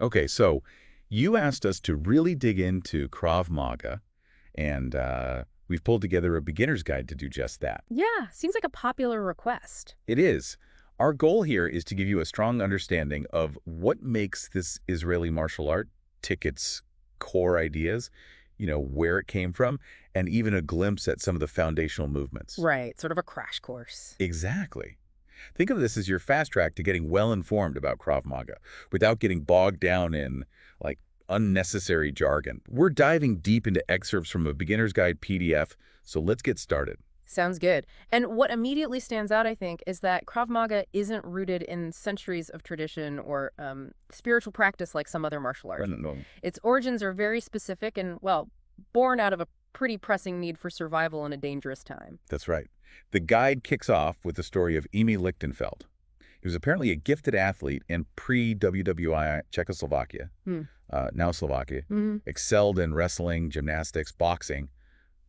Okay, so you asked us to really dig into Krav Maga, and we've pulled together a beginner's guide to do just that. Yeah, seems like a popular request. It is. Our goal here is to give you a strong understanding of what makes this Israeli martial art tick its core ideas, where it came from, and even a glimpse at some of the foundational movements. Right, sort of a crash course. Exactly. Think of this as your fast track to getting well informed about Krav Maga without getting bogged down in, like, unnecessary jargon. We're diving deep into excerpts from a beginner's guide PDF, so let's get started. Sounds good. And what immediately stands out, I think, is that Krav Maga isn't rooted in centuries of tradition or spiritual practice like some other martial arts. No. Its origins are very specific and, well, born out of a pretty pressing need for survival in a dangerous time. That's right. The guide kicks off with the story of Imi Lichtenfeld. He was apparently a gifted athlete in pre-WWI Czechoslovakia, Hmm. now Slovakia, Hmm. excelled in wrestling, gymnastics, boxing.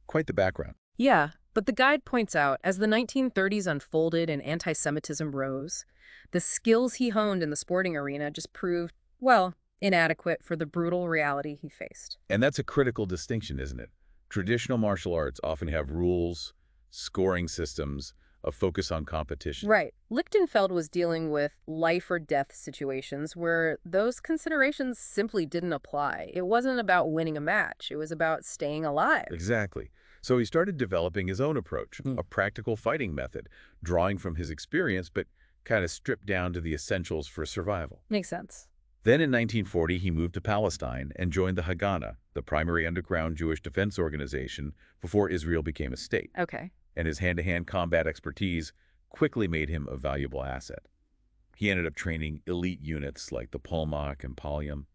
Quite the background. Yeah, but the guide points out as the 1930s unfolded and anti-Semitism rose, the skills he honed in the sporting arena just proved, well, inadequate for the brutal reality he faced. And that's a critical distinction, isn't it? Traditional martial arts often have rules, scoring systems, a focus on competition. Right. Lichtenfeld was dealing with life or death situations where those considerations simply didn't apply. It wasn't about winning a match. It was about staying alive. Exactly. So he started developing his own approach, Hmm. a practical fighting method, drawing from his experience, but kind of stripped down to the essentials for survival. Makes sense. Then in 1940, he moved to Palestine and joined the Haganah, the primary underground Jewish defense organization before Israel became a state. Okay. And his hand-to-hand combat expertise quickly made him a valuable asset. He ended up training elite units like the Polmak and Palyam.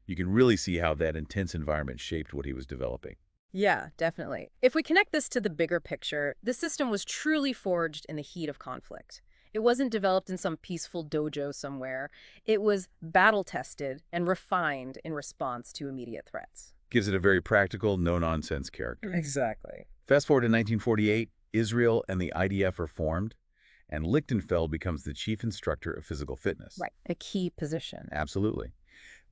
You can really see how that intense environment shaped what he was developing. Yeah, definitely. If we connect this to the bigger picture, this system was truly forged in the heat of conflict. It wasn't developed in some peaceful dojo somewhere. It was battle-tested and refined in response to immediate threats. Gives it a very practical, no-nonsense character. Exactly. Fast forward to 1948, Israel and the IDF are formed, and Lichtenfeld becomes the chief instructor of physical fitness. Right. A key position. Absolutely.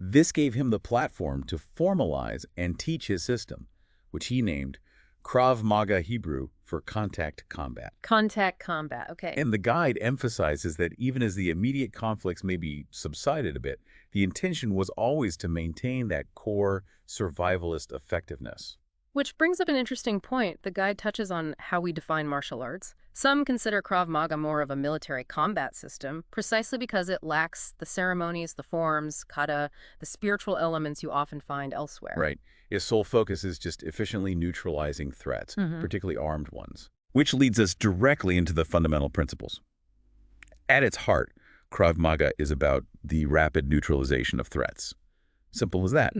This gave him the platform to formalize and teach his system, which he named Krav Maga Hebrew for contact combat. Contact combat. Okay. And the guide emphasizes that even as the immediate conflicts maybe subsided a bit, the intention was always to maintain that core survivalist effectiveness. Which brings up an interesting point. The guide touches on how we define martial arts. Some consider Krav Maga more of a military combat system, precisely because it lacks the ceremonies, the forms, kata, the spiritual elements you often find elsewhere. Right. Its sole focus is just efficiently neutralizing threats, particularly armed ones. Which leads us directly into the fundamental principles. At its heart, Krav Maga is about the rapid neutralization of threats. Simple as that.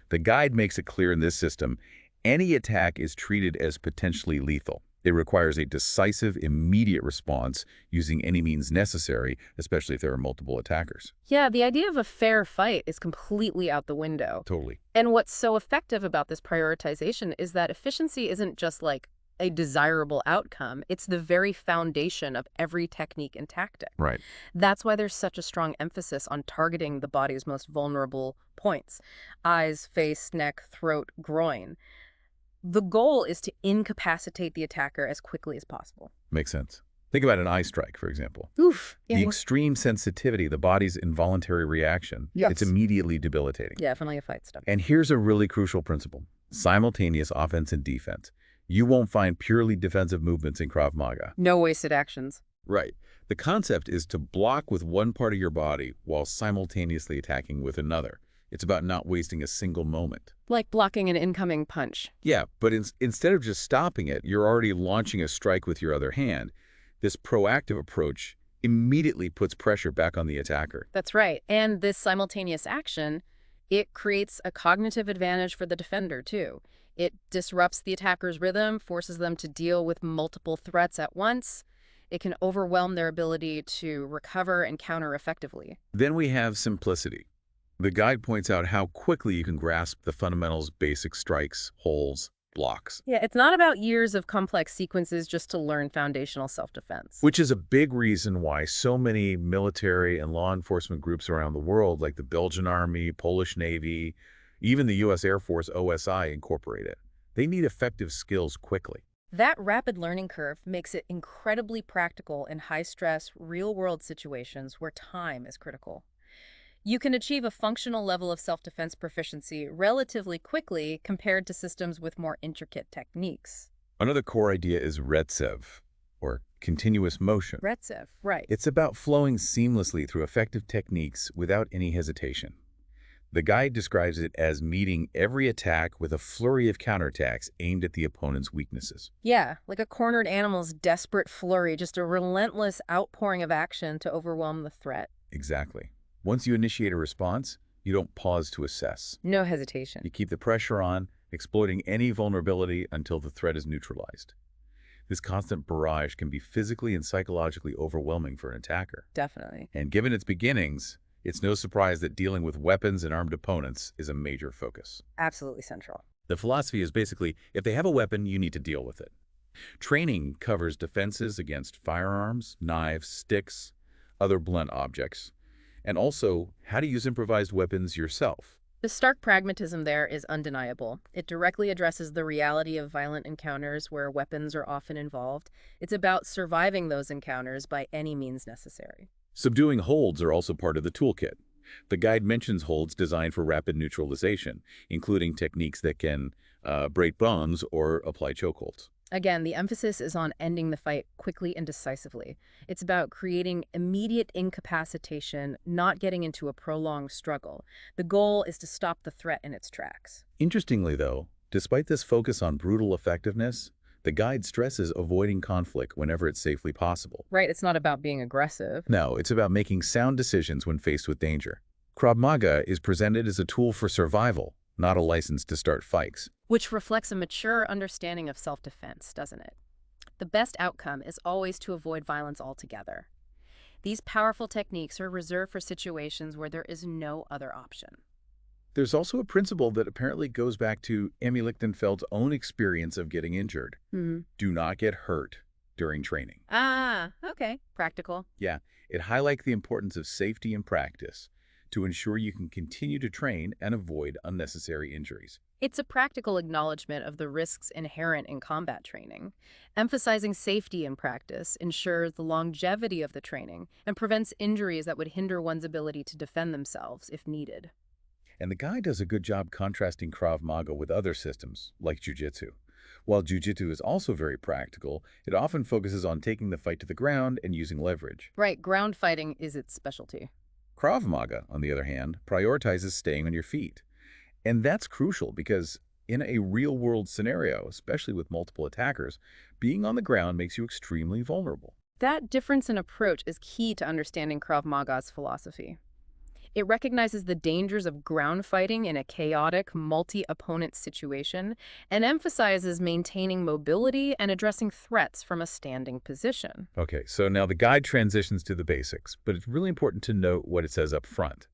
The guide makes it clear in this system, any attack is treated as potentially lethal. It requires a decisive, immediate response using any means necessary, especially if there are multiple attackers. Yeah, the idea of a fair fight is completely out the window. Totally. And what's so effective about this prioritization is that efficiency isn't just like a desirable outcome. It's the very foundation of every technique and tactic. Right. That's why there's such a strong emphasis on targeting the body's most vulnerable points: eyes, face, neck, throat, groin. The goal is to incapacitate the attacker as quickly as possible. Makes sense. Think about an eye strike, for example. Oof. The extreme sensitivity, the body's involuntary reaction, Yes. it's immediately debilitating. Yeah, definitely a fight stuff. And here's a really crucial principle. Simultaneous offense and defense. You won't find purely defensive movements in Krav Maga. No wasted actions. Right. The concept is to block with one part of your body while simultaneously attacking with another. It's about not wasting a single moment. Like blocking an incoming punch. Yeah, but instead of just stopping it, you're already launching a strike with your other hand. This proactive approach immediately puts pressure back on the attacker. That's right. And this simultaneous action, it creates a cognitive advantage for the defender, too. It disrupts the attacker's rhythm, forces them to deal with multiple threats at once. It can overwhelm their ability to recover and counter effectively. Then we have simplicity. The guide points out how quickly you can grasp the fundamentals, basic strikes, holds, blocks. Yeah, it's not about years of complex sequences just to learn foundational self-defense. Which is a big reason why so many military and law enforcement groups around the world, like the Belgian Army, Polish Navy, even the U.S. Air Force OSI, incorporate it. They need effective skills quickly. That rapid learning curve makes it incredibly practical in high-stress, real-world situations where time is critical. You can achieve a functional level of self-defense proficiency relatively quickly compared to systems with more intricate techniques. Another core idea is retzev, or continuous motion. Retzev, right. It's about flowing seamlessly through effective techniques without any hesitation. The guide describes it as meeting every attack with a flurry of counterattacks aimed at the opponent's weaknesses. Yeah, like a cornered animal's desperate flurry, just a relentless outpouring of action to overwhelm the threat. Exactly. Once you initiate a response, you don't pause to assess. No hesitation. You keep the pressure on, exploiting any vulnerability until the threat is neutralized. This constant barrage can be physically and psychologically overwhelming for an attacker. Definitely. And given its beginnings, it's no surprise that dealing with weapons and armed opponents is a major focus. Absolutely central. The philosophy is basically, if they have a weapon, you need to deal with it. Training covers defenses against firearms, knives, sticks, other blunt objects, and also how to use improvised weapons yourself. The stark pragmatism there is undeniable. It directly addresses the reality of violent encounters where weapons are often involved. It's about surviving those encounters by any means necessary. Subduing holds are also part of the toolkit. The guide mentions holds designed for rapid neutralization, including techniques that can break bonds or apply chokeholds. Again, the emphasis is on ending the fight quickly and decisively. It's about creating immediate incapacitation, not getting into a prolonged struggle. The goal is to stop the threat in its tracks. Interestingly, though, despite this focus on brutal effectiveness, the guide stresses avoiding conflict whenever it's safely possible. Right, it's not about being aggressive. No, it's about making sound decisions when faced with danger. Krav Maga is presented as a tool for survival, not a license to start fights. Which reflects a mature understanding of self-defense, doesn't it? The best outcome is always to avoid violence altogether. These powerful techniques are reserved for situations where there is no other option. There's also a principle that apparently goes back to Imi Lichtenfeld's own experience of getting injured. Do not get hurt during training. Ah, okay. Practical. Yeah, it highlights the importance of safety in practice to ensure you can continue to train and avoid unnecessary injuries. It's a practical acknowledgement of the risks inherent in combat training. Emphasizing safety in practice ensures the longevity of the training and prevents injuries that would hinder one's ability to defend themselves if needed. And the guide does a good job contrasting Krav Maga with other systems, like Jiu-Jitsu. While Jiu-Jitsu is also very practical, it often focuses on taking the fight to the ground and using leverage. Right, ground fighting is its specialty. Krav Maga, on the other hand, prioritizes staying on your feet. And that's crucial because in a real-world scenario, especially with multiple attackers, being on the ground makes you extremely vulnerable. That difference in approach is key to understanding Krav Maga's philosophy. It recognizes the dangers of ground fighting in a chaotic, multi-opponent situation and emphasizes maintaining mobility and addressing threats from a standing position. Okay, so now the guide transitions to the basics, but it's really important to note what it says up front.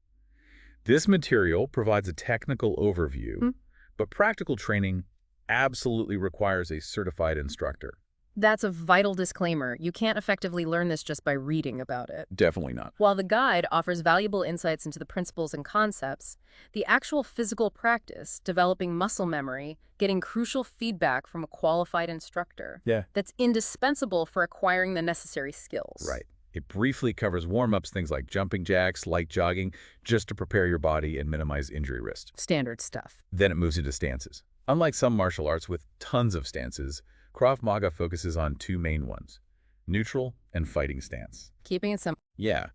This material provides a technical overview, but practical training absolutely requires a certified instructor. That's a vital disclaimer. You can't effectively learn this just by reading about it. Definitely not. While the guide offers valuable insights into the principles and concepts, the actual physical practice, developing muscle memory, getting crucial feedback from a qualified instructor, that's indispensable for acquiring the necessary skills. Right. It briefly covers warm-ups, things like jumping jacks, light jogging, just to prepare your body and minimize injury risk. Standard stuff. Then it moves into stances. Unlike some martial arts with tons of stances, Krav Maga focuses on two main ones, neutral and fighting stance. Keeping it simple. Yeah.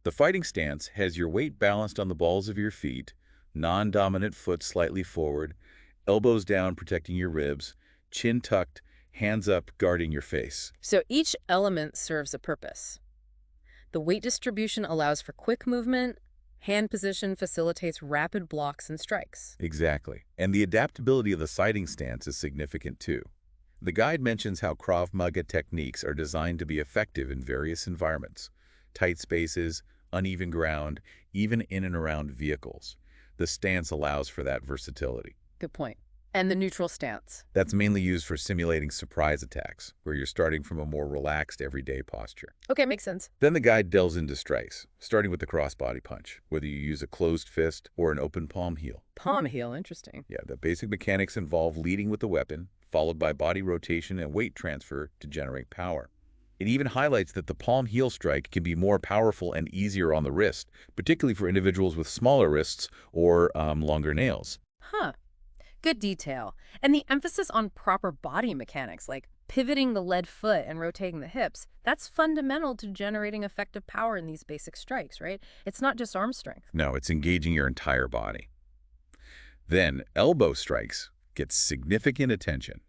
The fighting stance has your weight balanced on the balls of your feet, non-dominant foot slightly forward, elbows down protecting your ribs, chin tucked, hands up guarding your face. So each element serves a purpose. The weight distribution allows for quick movement. Hand position facilitates rapid blocks and strikes. Exactly. And the adaptability of the sighting stance is significant too. The guide mentions how Krav Maga techniques are designed to be effective in various environments, tight spaces, uneven ground, even in and around vehicles. The stance allows for that versatility. Good point. And the neutral stance. That's mainly used for simulating surprise attacks, where you're starting from a more relaxed everyday posture. Okay, makes sense. Then the guide delves into strikes, starting with the crossbody punch, whether you use a closed fist or an open palm heel. Palm heel, interesting. Yeah, the basic mechanics involve leading with the weapon, followed by body rotation and weight transfer to generate power. It even highlights that the palm heel strike can be more powerful and easier on the wrist, particularly for individuals with smaller wrists or longer nails. Huh. Good detail. And the emphasis on proper body mechanics, like pivoting the lead foot and rotating the hips, that's fundamental to generating effective power in these basic strikes, right? It's not just arm strength. No, it's engaging your entire body. Then, elbow strikes get significant attention,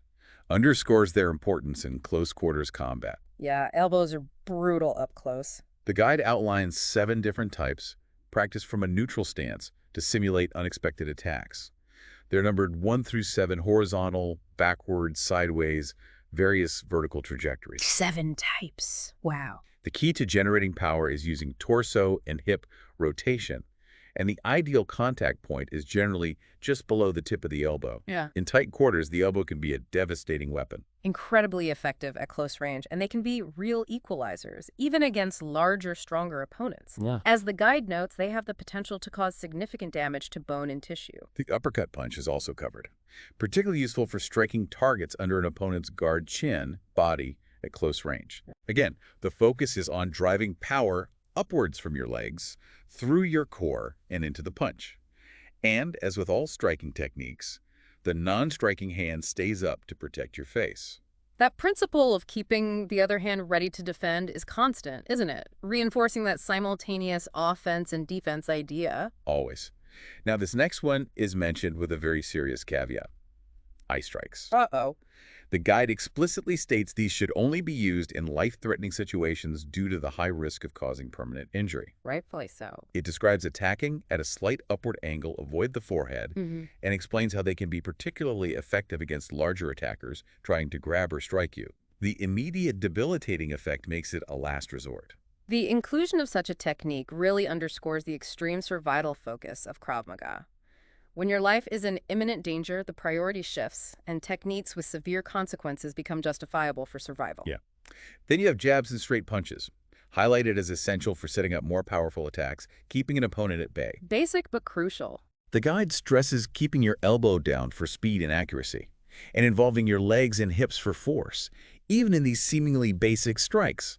underscores their importance in close quarters combat. Yeah, elbows are brutal up close. The guide outlines 7 different types, practiced from a neutral stance to simulate unexpected attacks. They're numbered 1 through 7, horizontal, backward, sideways, various vertical trajectories. 7 types. Wow. The key to generating power is using torso and hip rotation, and the ideal contact point is generally just below the tip of the elbow. Yeah. In tight quarters, the elbow can be a devastating weapon. Incredibly effective at close range, and they can be real equalizers, even against larger, stronger opponents. Yeah. As the guide notes, they have the potential to cause significant damage to bone and tissue. The uppercut punch is also covered, particularly useful for striking targets under an opponent's guard chin, body, at close range. Again, the focus is on driving power upwards from your legs, through your core, and into the punch. And, as with all striking techniques, the non-striking hand stays up to protect your face. That principle of keeping the other hand ready to defend is constant, isn't it? Reinforcing that simultaneous offense and defense idea. Always. Now, this next one is mentioned with a very serious caveat. Eye strikes. Uh-oh. The guide explicitly states these should only be used in life-threatening situations due to the high risk of causing permanent injury. Rightfully so. It describes attacking at a slight upward angle, avoid the forehead, and explains how they can be particularly effective against larger attackers trying to grab or strike you. The immediate debilitating effect makes it a last resort. The inclusion of such a technique really underscores the extreme survival focus of Krav Maga. When your life is in imminent danger, the priority shifts, and techniques with severe consequences become justifiable for survival. Yeah. Then you have jabs and straight punches, highlighted as essential for setting up more powerful attacks, keeping an opponent at bay. Basic but crucial. The guide stresses keeping your elbow down for speed and accuracy, and involving your legs and hips for force, even in these seemingly basic strikes.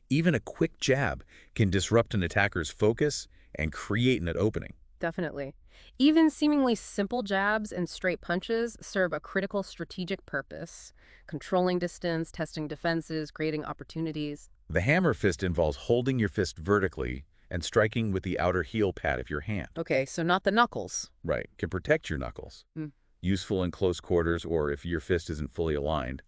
Even a quick jab can disrupt an attacker's focus and create an opening. Definitely. Even seemingly simple jabs and straight punches serve a critical strategic purpose, controlling distance, testing defenses, creating opportunities. The hammer fist involves holding your fist vertically and striking with the outer heel pad of your hand. Okay, so not the knuckles. Right, can protect your knuckles. Useful in close quarters or if your fist isn't fully aligned.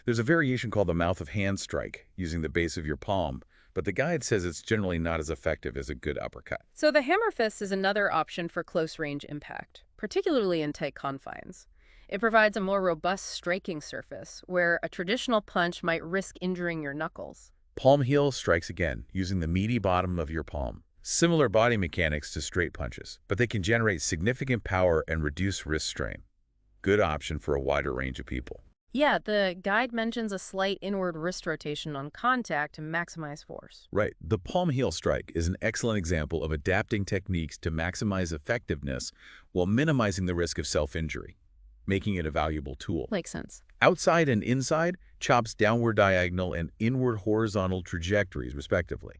There's a variation called the mouth of hand strike, using the base of your palm, but the guide says it's generally not as effective as a good uppercut. So the hammer fist is another option for close-range impact, particularly in tight confines. It provides a more robust striking surface, where a traditional punch might risk injuring your knuckles. Palm heel strikes again, using the meaty bottom of your palm. Similar body mechanics to straight punches, but they can generate significant power and reduce wrist strain. Good option for a wider range of people. Yeah, the guide mentions a slight inward wrist rotation on contact to maximize force. Right. The palm heel strike is an excellent example of adapting techniques to maximize effectiveness while minimizing the risk of self-injury, making it a valuable tool. Makes sense. Outside and inside chops downward diagonal and inward horizontal trajectories, respectively,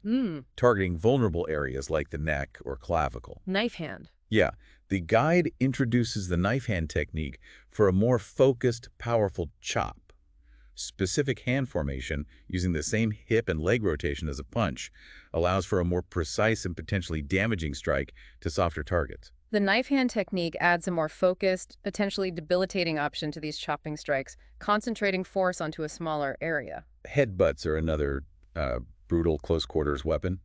targeting vulnerable areas like the neck or clavicle. Knife hand. Yeah, the guide introduces the knife hand technique for a more focused, powerful chop. Specific hand formation, using the same hip and leg rotation as a punch, allows for a more precise and potentially damaging strike to softer targets. The knife hand technique adds a more focused, potentially debilitating option to these chopping strikes, concentrating force onto a smaller area. Headbutts are another brutal close quarters weapon,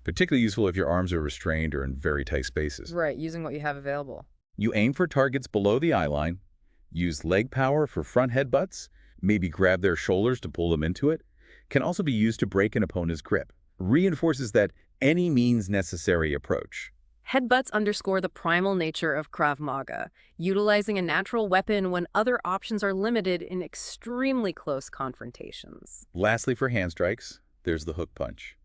particularly useful if your arms are restrained or in very tight spaces. Right, using what you have available. You aim for targets below the eye line, use leg power for front headbutts, maybe grab their shoulders to pull them into it. Can also be used to break an opponent's grip. Reinforces that any means necessary approach. Headbutts underscore the primal nature of Krav Maga, utilizing a natural weapon when other options are limited in extremely close confrontations. Lastly, for hand strikes, there's the hook punch,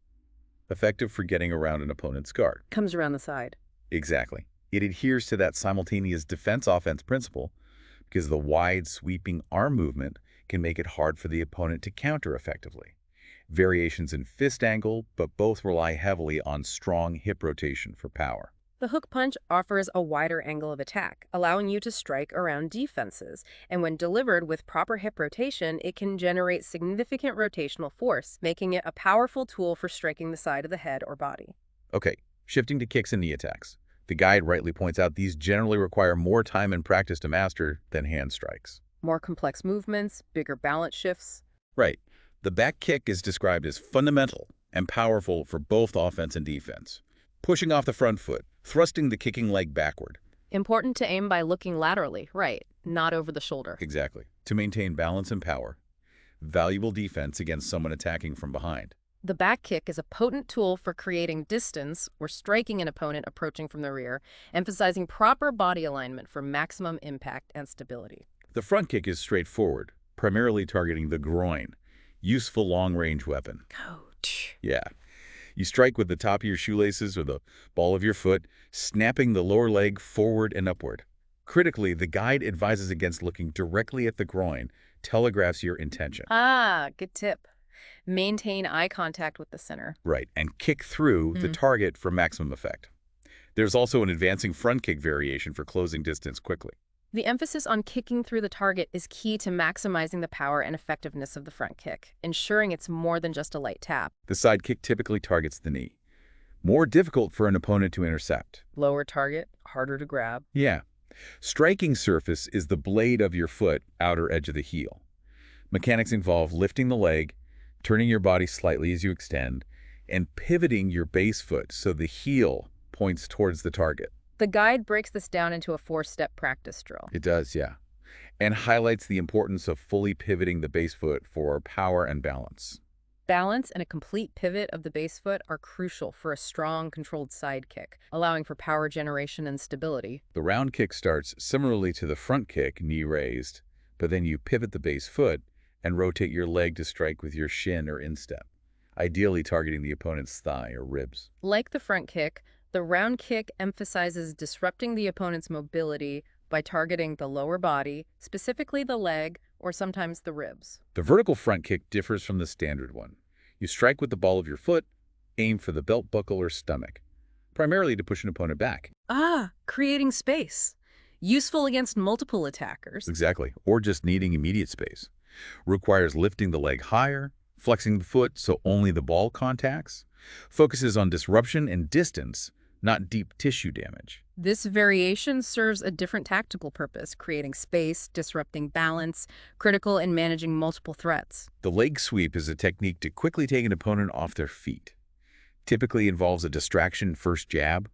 effective for getting around an opponent's guard. Comes around the side. Exactly. It adheres to that simultaneous defense-offense principle because the wide, sweeping arm movement can make it hard for the opponent to counter effectively. Variations in fist angle, but both rely heavily on strong hip rotation for power. The hook punch offers a wider angle of attack, allowing you to strike around defenses, and when delivered with proper hip rotation, it can generate significant rotational force, making it a powerful tool for striking the side of the head or body. Okay, shifting to kicks and knee attacks. The guide rightly points out these generally require more time and practice to master than hand strikes. More complex movements, bigger balance shifts. Right. The back kick is described as fundamental and powerful for both offense and defense. Pushing off the front foot, thrusting the kicking leg backward. Important to aim by looking laterally, right, not over the shoulder. Exactly. To maintain balance and power. Valuable defense against someone attacking from behind. The back kick is a potent tool for creating distance or striking an opponent approaching from the rear, emphasizing proper body alignment for maximum impact and stability. The front kick is straightforward, primarily targeting the groin. Useful long-range weapon. Coach. Yeah. You strike with the top of your shoelaces or the ball of your foot, snapping the lower leg forward and upward. Critically, the guide advises against looking directly at the groin, telegraphs your intention. Ah, good tip. Maintain eye contact with the center. Right, and kick through the target for maximum effect. There's also an advancing front kick variation for closing distance quickly. The emphasis on kicking through the target is key to maximizing the power and effectiveness of the front kick, ensuring it's more than just a light tap. The side kick typically targets the knee. More difficult for an opponent to intercept. Lower target, harder to grab. Yeah. Striking surface is the blade of your foot, outer edge of the heel. Mechanics involve lifting the leg, turning your body slightly as you extend, and pivoting your base foot so the heel points towards the target. The guide breaks this down into a 4-step practice drill. It does, yeah. And highlights the importance of fully pivoting the base foot for power and balance. Balance and a complete pivot of the base foot are crucial for a strong, controlled side kick, allowing for power generation and stability. The round kick starts similarly to the front kick, knee raised, but then you pivot the base foot and rotate your leg to strike with your shin or instep, ideally targeting the opponent's thigh or ribs. Like the front kick, the round kick emphasizes disrupting the opponent's mobility by targeting the lower body, specifically the leg or sometimes the ribs. The vertical front kick differs from the standard one. You strike with the ball of your foot, aim for the belt buckle or stomach, primarily to push an opponent back. Ah, creating space. Useful against multiple attackers. Exactly, or just needing immediate space. Requires lifting the leg higher, flexing the foot so only the ball contacts. Focuses on disruption and distance, not deep tissue damage. This variation serves a different tactical purpose, creating space, disrupting balance, critical in managing multiple threats. The leg sweep is a technique to quickly take an opponent off their feet. Typically involves a distraction first jab,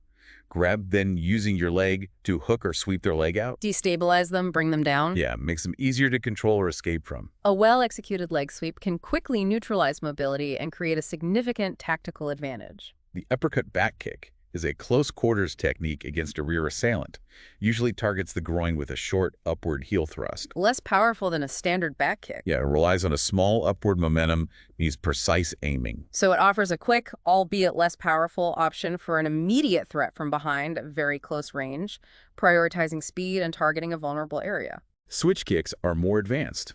grab, then using your leg to hook or sweep their leg out. Destabilize them, bring them down. Yeah, makes them easier to control or escape from. A well-executed leg sweep can quickly neutralize mobility and create a significant tactical advantage. The uppercut back kick is a close quarters technique against a rear assailant. Usually targets the groin with a short upward heel thrust. Less powerful than a standard back kick. Yeah, it relies on a small upward momentum, needs precise aiming. So it offers a quick, albeit less powerful, option for an immediate threat from behind at very close range, prioritizing speed and targeting a vulnerable area. Switch kicks are more advanced,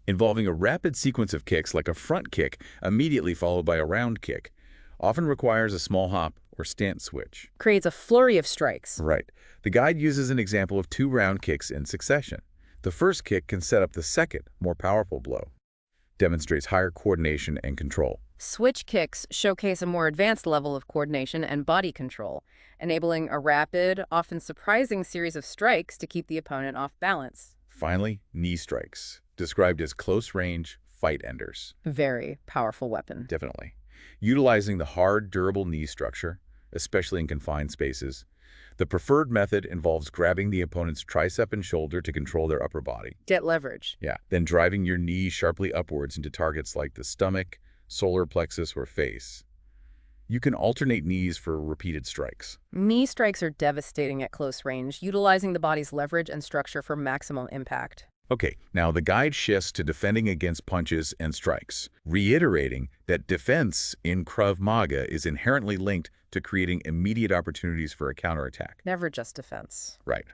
involving a rapid sequence of kicks like a front kick immediately followed by a round kick. Often requires a small hop or stance switch. Creates a flurry of strikes. Right. The guide uses an example of 2 round kicks in succession. The first kick can set up the second, more powerful blow. Demonstrates higher coordination and control. Switch kicks showcase a more advanced level of coordination and body control, enabling a rapid, often surprising series of strikes to keep the opponent off balance. Finally, knee strikes, described as close-range fight enders. Very powerful weapon. Definitely. Utilizing the hard, durable knee structure, especially in confined spaces. The preferred method involves grabbing the opponent's tricep and shoulder to control their upper body. Get leverage. Yeah. Then driving your knee sharply upwards into targets like the stomach, solar plexus, or face. You can alternate knees for repeated strikes. Knee strikes are devastating at close range, utilizing the body's leverage and structure for maximum impact. Okay, now the guide shifts to defending against punches and strikes, reiterating that defense in Krav Maga is inherently linked to creating immediate opportunities for a counterattack. Never just defense. Right.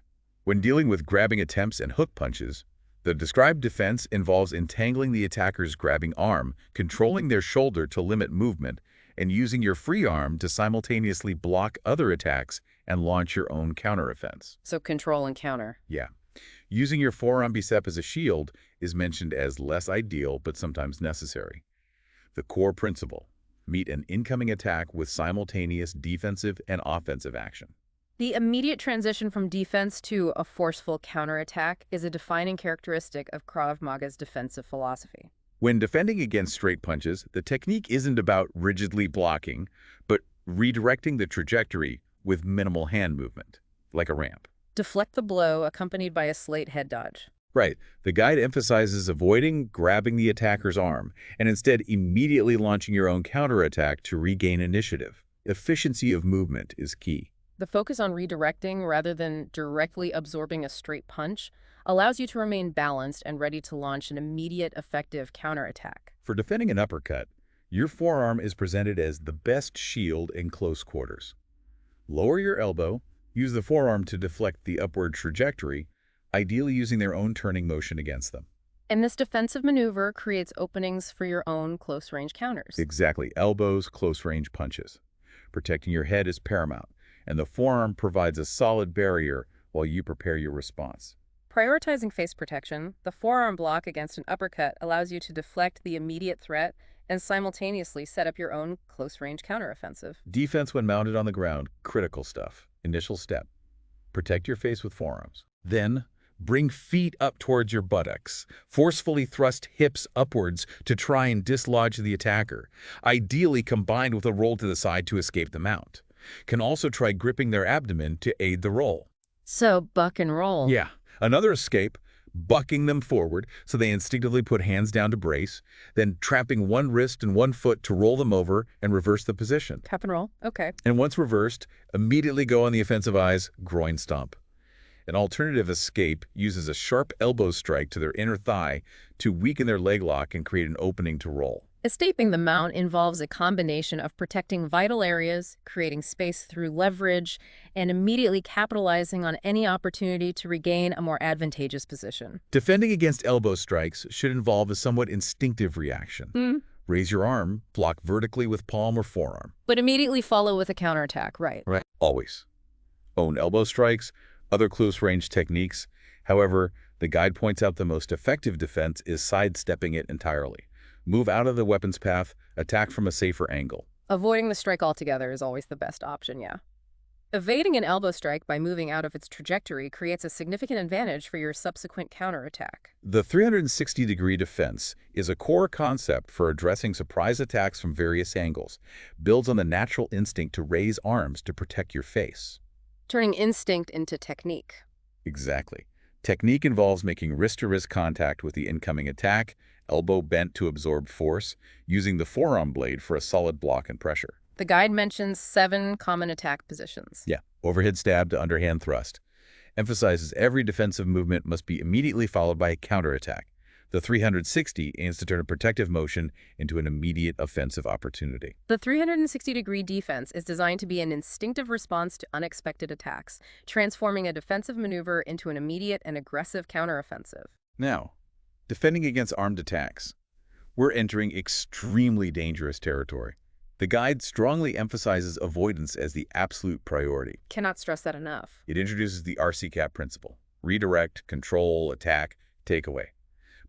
When dealing with grabbing attempts and hook punches, the described defense involves entangling the attacker's grabbing arm, controlling their shoulder to limit movement, and using your free arm to simultaneously block other attacks and launch your own counteroffense. So control and counter. Yeah. Using your forearm bicep as a shield is mentioned as less ideal but sometimes necessary. The core principle: meet an incoming attack with simultaneous defensive and offensive action. The immediate transition from defense to a forceful counterattack is a defining characteristic of Krav Maga's defensive philosophy. When defending against straight punches, the technique isn't about rigidly blocking, but redirecting the trajectory with minimal hand movement, like a ramp. Deflect the blow accompanied by a slight head dodge. Right. The guide emphasizes avoiding grabbing the attacker's arm and instead immediately launching your own counterattack to regain initiative. Efficiency of movement is key. The focus on redirecting rather than directly absorbing a straight punch allows you to remain balanced and ready to launch an immediate, effective counterattack. For defending an uppercut, your forearm is presented as the best shield in close quarters. Lower your elbow, use the forearm to deflect the upward trajectory, ideally using their own turning motion against them. And this defensive maneuver creates openings for your own close-range counters. Exactly. Elbows, close-range punches. Protecting your head is paramount, and the forearm provides a solid barrier while you prepare your response. Prioritizing face protection, the forearm block against an uppercut allows you to deflect the immediate threat and simultaneously set up your own close-range counteroffensive. Defense when mounted on the ground, critical stuff. Initial step: protect your face with forearms. Then, bring feet up towards your buttocks. Forcefully thrust hips upwards to try and dislodge the attacker, ideally combined with a roll to the side to escape the mount. Can also try gripping their abdomen to aid the roll. So, buck and roll. Yeah. Another escape: bucking them forward so they instinctively put hands down to brace, then trapping one wrist and one foot to roll them over and reverse the position. Tap and roll. Okay. And once reversed, immediately go on the offensive eyes, groin stomp. An alternative escape uses a sharp elbow strike to their inner thigh to weaken their leg lock and create an opening to roll. Escaping the mount involves a combination of protecting vital areas, creating space through leverage, and immediately capitalizing on any opportunity to regain a more advantageous position. Defending against elbow strikes should involve a somewhat instinctive reaction. Raise your arm, block vertically with palm or forearm. But immediately follow with a counterattack, right? Right. Always. Own elbow strikes, other close-range techniques. However, the guide points out the most effective defense is sidestepping it entirely. Move out of the weapon's path, attack from a safer angle. Avoiding the strike altogether is always the best option, yeah. Evading an elbow strike by moving out of its trajectory creates a significant advantage for your subsequent counterattack. The 360-degree defense is a core concept for addressing surprise attacks from various angles, builds on the natural instinct to raise arms to protect your face. Turning instinct into technique. Exactly. Technique involves making wrist-to-wrist contact with the incoming attack, elbow bent to absorb force, using the forearm blade for a solid block and pressure. The guide mentions 7 common attack positions. Yeah, overhead stab to underhand thrust. Emphasizes every defensive movement must be immediately followed by a counterattack. The 360 aims to turn a protective motion into an immediate offensive opportunity. The 360-degree defense is designed to be an instinctive response to unexpected attacks, transforming a defensive maneuver into an immediate and aggressive counteroffensive. Now, defending against armed attacks. We're entering extremely dangerous territory. The guide strongly emphasizes avoidance as the absolute priority. Cannot stress that enough. It introduces the RCCAP principle: redirect, control, attack, take away.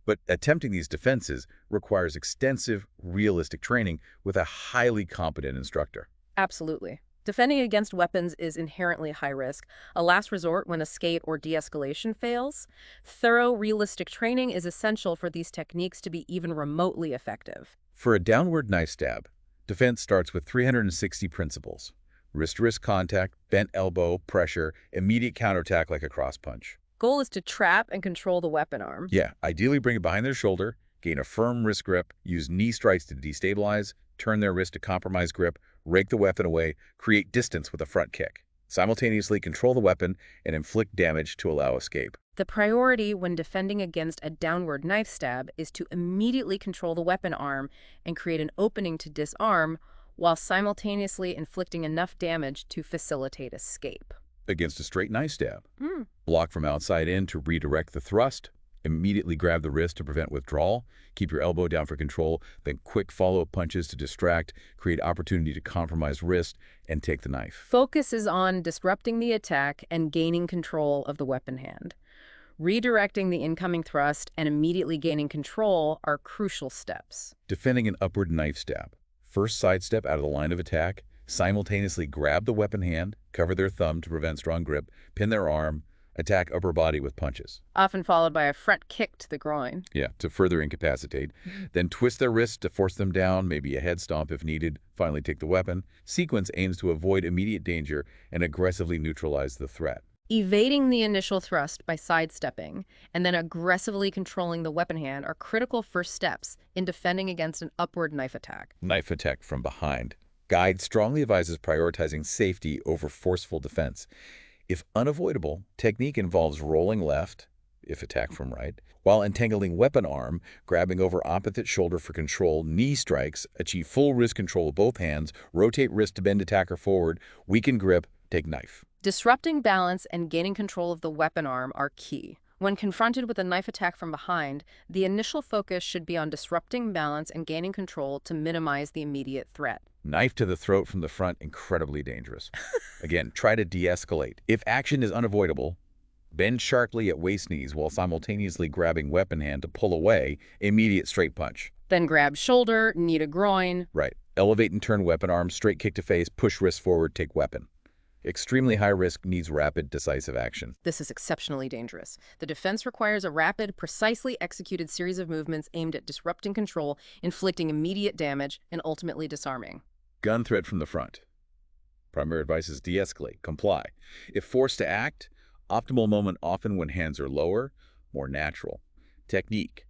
But attempting these defenses requires extensive, realistic training with a highly competent instructor. Absolutely. Defending against weapons is inherently high risk, a last resort when escape or de-escalation fails. Thorough, realistic training is essential for these techniques to be even remotely effective. For a downward knife stab, defense starts with 360 principles: wrist-to-wrist contact, bent elbow, pressure, immediate counterattack like a cross punch. Goal is to trap and control the weapon arm. Yeah, ideally bring it behind their shoulder, gain a firm wrist grip, use knee strikes to destabilize, turn their wrist to compromise grip, rake the weapon away, create distance with a front kick. Simultaneously control the weapon and inflict damage to allow escape. The priority when defending against a downward knife stab is to immediately control the weapon arm and create an opening to disarm while simultaneously inflicting enough damage to facilitate escape. Against a straight knife stab, block from outside in to redirect the thrust, immediately grab the wrist to prevent withdrawal, keep your elbow down for control, then quick follow-up punches to distract, create opportunity to compromise wrist, and take the knife. Focus is on disrupting the attack and gaining control of the weapon hand. Redirecting the incoming thrust and immediately gaining control are crucial steps. Defending an upward knife stab. First sidestep out of the line of attack, simultaneously grab the weapon hand, cover their thumb to prevent strong grip, pin their arm, attack upper body with punches. Often followed by a front kick to the groin. Yeah, to further incapacitate. Then twist their wrist to force them down, maybe a head stomp if needed. Finally take the weapon. Sequence aims to avoid immediate danger and aggressively neutralize the threat. Evading the initial thrust by sidestepping and then aggressively controlling the weapon hand are critical first steps in defending against an upward knife attack. Knife attack from behind. Guide strongly advises prioritizing safety over forceful defense. If unavoidable, technique involves rolling left, if attacked from right, while entangling weapon arm, grabbing over opposite shoulder for control, knee strikes, achieve full wrist control with both hands, rotate wrist to bend attacker forward, weaken grip, take knife. Disrupting balance and gaining control of the weapon arm are key. When confronted with a knife attack from behind, the initial focus should be on disrupting balance and gaining control to minimize the immediate threat. Knife to the throat from the front, incredibly dangerous. Again, try to de-escalate. If action is unavoidable, bend sharply at waist knees while simultaneously grabbing weapon hand to pull away, immediate straight punch. Then grab shoulder, knee to groin. Right. Elevate and turn weapon arm, straight kick to face, push wrist forward, take weapon. Extremely high risk needs rapid, decisive action. This is exceptionally dangerous. The defense requires a rapid, precisely executed series of movements aimed at disrupting control, inflicting immediate damage, and ultimately disarming. Gun threat from the front. Primary advice is de-escalate, comply. If forced to act, optimal moment often when hands are lower, more natural. Technique.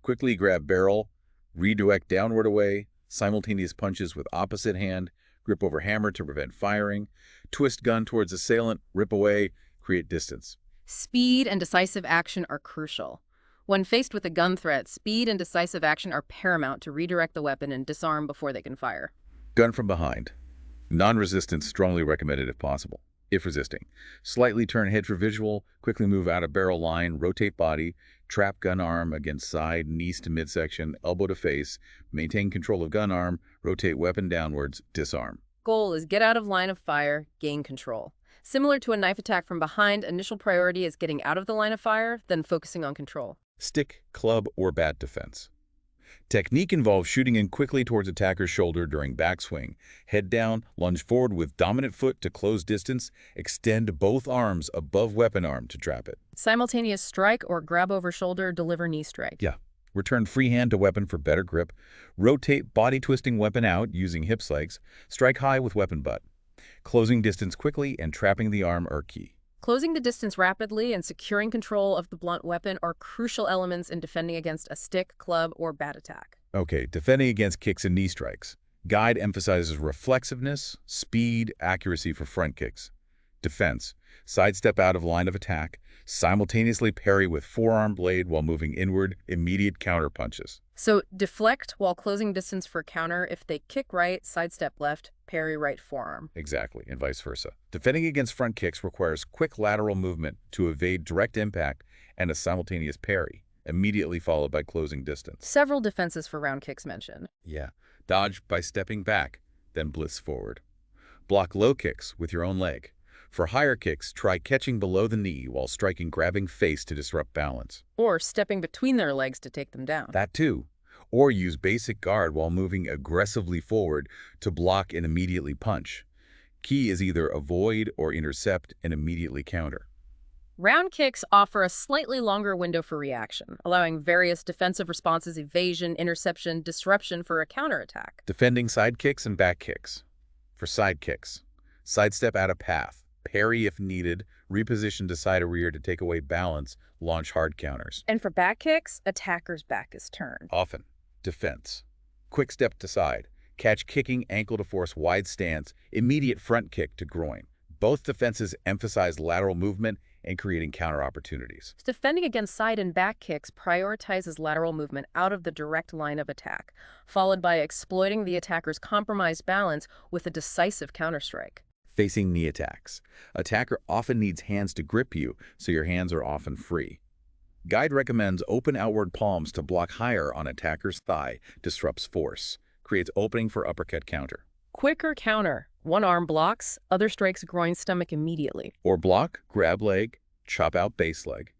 Quickly grab barrel, redirect downward away, simultaneous punches with opposite hand, grip over hammer to prevent firing, twist gun towards assailant, rip away, create distance. Speed and decisive action are crucial. When faced with a gun threat, speed and decisive action are paramount to redirect the weapon and disarm before they can fire. Gun from behind. Non-resistance strongly recommended if possible. If resisting, slightly turn head for visual, quickly move out of barrel line, rotate body, trap gun arm against side, knees to midsection, elbow to face, maintain control of gun arm, rotate weapon downwards, disarm. Goal is get out of line of fire, gain control. Similar to a knife attack from behind, initial priority is getting out of the line of fire, then focusing on control. Stick, club, or bat defense. Technique involves shooting in quickly towards attacker's shoulder during backswing. Head down, lunge forward with dominant foot to close distance, extend both arms above weapon arm to trap it. Simultaneous strike or grab over shoulder, deliver knee strike. Yeah. Return free hand to weapon for better grip. Rotate body twisting weapon out using hip legs. Strike high with weapon butt. Closing distance quickly and trapping the arm are key. Closing the distance rapidly and securing control of the blunt weapon are crucial elements in defending against a stick, club, or bat attack. Okay, defending against kicks and knee strikes. Guide emphasizes reflexiveness, speed, accuracy for front kicks. Defense. Sidestep out of line of attack. Simultaneously parry with forearm blade while moving inward, immediate counter punches. So deflect while closing distance for counter. If they kick right, sidestep left, parry right forearm. Exactly, and vice versa. Defending against front kicks requires quick lateral movement to evade direct impact and a simultaneous parry, immediately followed by closing distance. Several defenses for round kicks mentioned. Yeah. Dodge by stepping back, then blitz forward. Block low kicks with your own leg. For higher kicks, try catching below the knee while striking grabbing face to disrupt balance. Or stepping between their legs to take them down. That too. Or use basic guard while moving aggressively forward to block and immediately punch. Key is either avoid or intercept and immediately counter. Round kicks offer a slightly longer window for reaction, allowing various defensive responses, evasion, interception, disruption for a counterattack. Defending side kicks and back kicks. For side kicks, sidestep out of path. Parry if needed, reposition to side or rear to take away balance, launch hard counters. And for back kicks, attacker's back is turned. Often. Defense. Quick step to side. Catch kicking, ankle to force, wide stance, immediate front kick to groin. Both defenses emphasize lateral movement and creating counter opportunities. Defending against side and back kicks prioritizes lateral movement out of the direct line of attack, followed by exploiting the attacker's compromised balance with a decisive counterstrike. Facing knee attacks. Attacker often needs hands to grip you, so your hands are often free. Guide recommends open outward palms to block higher on attacker's thigh, disrupts force, creates opening for uppercut counter. Quicker counter. One arm blocks, other strikes groin stomach immediately. Or block, grab leg, chop out base leg.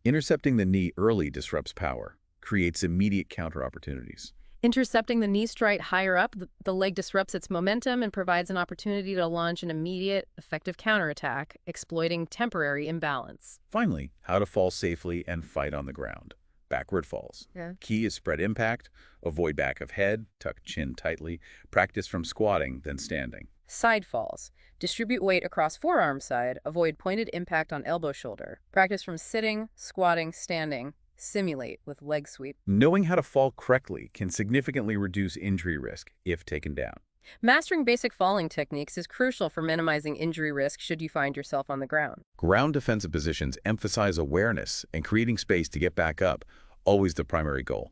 Intercepting the knee early disrupts power, creates immediate counter opportunities. Intercepting the knee strike higher up, the leg disrupts its momentum and provides an opportunity to launch an immediate, effective counterattack, exploiting temporary imbalance. Finally, how to fall safely and fight on the ground. Backward falls. Key is spread impact, avoid back of head, tuck chin tightly, practice from squatting, then standing. Side falls. Distribute weight across forearm side, avoid pointed impact on elbow shoulder. Practice from sitting, squatting, standing. Simulate with leg sweep. Knowing how to fall correctly can significantly reduce injury risk if taken down. Mastering basic falling techniques is crucial for minimizing injury risk should you find yourself on the ground. Ground defensive positions emphasize awareness and creating space to get back up, always the primary goal.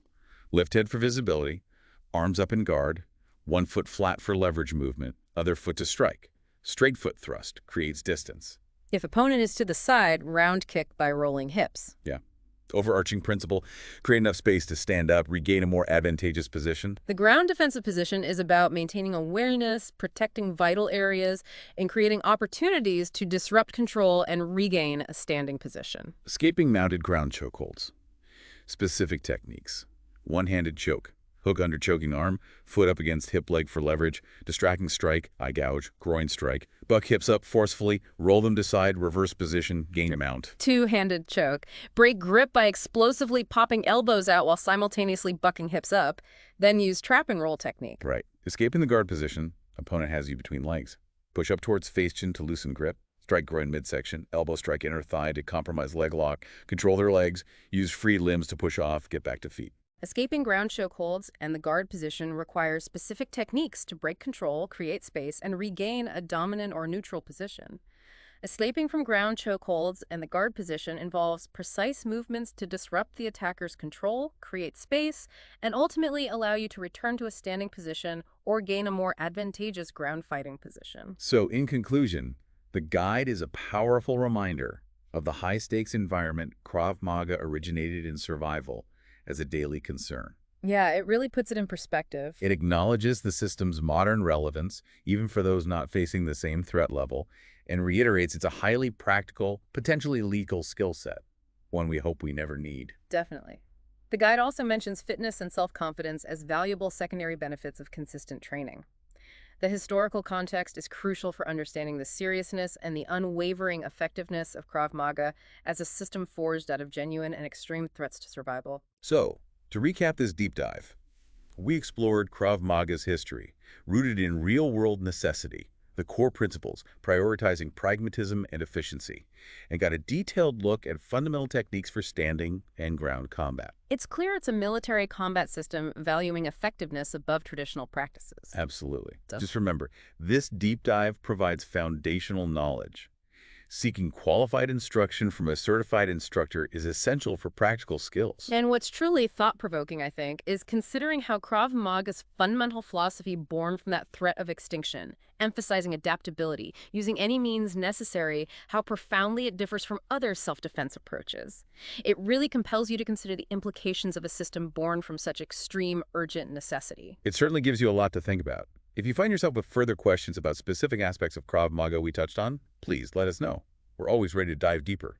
Lift head for visibility, arms up in guard, one foot flat for leverage movement, other foot to strike. Straight foot thrust creates distance. If opponent is to the side, round kick by rolling hips. Overarching principle, create enough space to stand up, regain a more advantageous position. The ground defensive position is about maintaining awareness, protecting vital areas, and creating opportunities to disrupt control and regain a standing position. Escaping mounted ground chokeholds. Specific techniques. One-handed choke. Hook under choking arm, foot up against hip leg for leverage, distracting strike, eye gouge, groin strike, buck hips up forcefully, roll them to side, reverse position, gain mount. Two-handed choke. Break grip by explosively popping elbows out while simultaneously bucking hips up, then use trap and roll technique. Right. Escaping the guard position, opponent has you between legs. Push up towards face chin to loosen grip. Strike groin midsection, elbow strike inner thigh to compromise leg lock, control their legs, use free limbs to push off, get back to feet. Escaping ground chokeholds and the guard position requires specific techniques to break control, create space, and regain a dominant or neutral position. Escaping from ground chokeholds and the guard position involves precise movements to disrupt the attacker's control, create space, and ultimately allow you to return to a standing position or gain a more advantageous ground fighting position. So, in conclusion, the guide is a powerful reminder of the high-stakes environment Krav Maga originated in survival as a daily concern. Yeah, it really puts it in perspective. It acknowledges the system's modern relevance, even for those not facing the same threat level, and reiterates it's a highly practical, potentially lethal skill set, one we hope we never need. Definitely. The guide also mentions fitness and self-confidence as valuable secondary benefits of consistent training. The historical context is crucial for understanding the seriousness and the unwavering effectiveness of Krav Maga as a system forged out of genuine and extreme threats to survival. So, to recap this deep dive, we explored Krav Maga's history, rooted in real-world necessity, the core principles, prioritizing pragmatism and efficiency, and got a detailed look at fundamental techniques for standing and ground combat. It's clear it's a military combat system valuing effectiveness above traditional practices. Absolutely. Just remember, this deep dive provides foundational knowledge. Seeking qualified instruction from a certified instructor is essential for practical skills. And what's truly thought-provoking, I think, is considering how Krav Maga's fundamental philosophy born from that threat of extinction, emphasizing adaptability, using any means necessary, how profoundly it differs from other self-defense approaches. It really compels you to consider the implications of a system born from such extreme, urgent necessity. It certainly gives you a lot to think about. If you find yourself with further questions about specific aspects of Krav Maga we touched on, please let us know. We're always ready to dive deeper.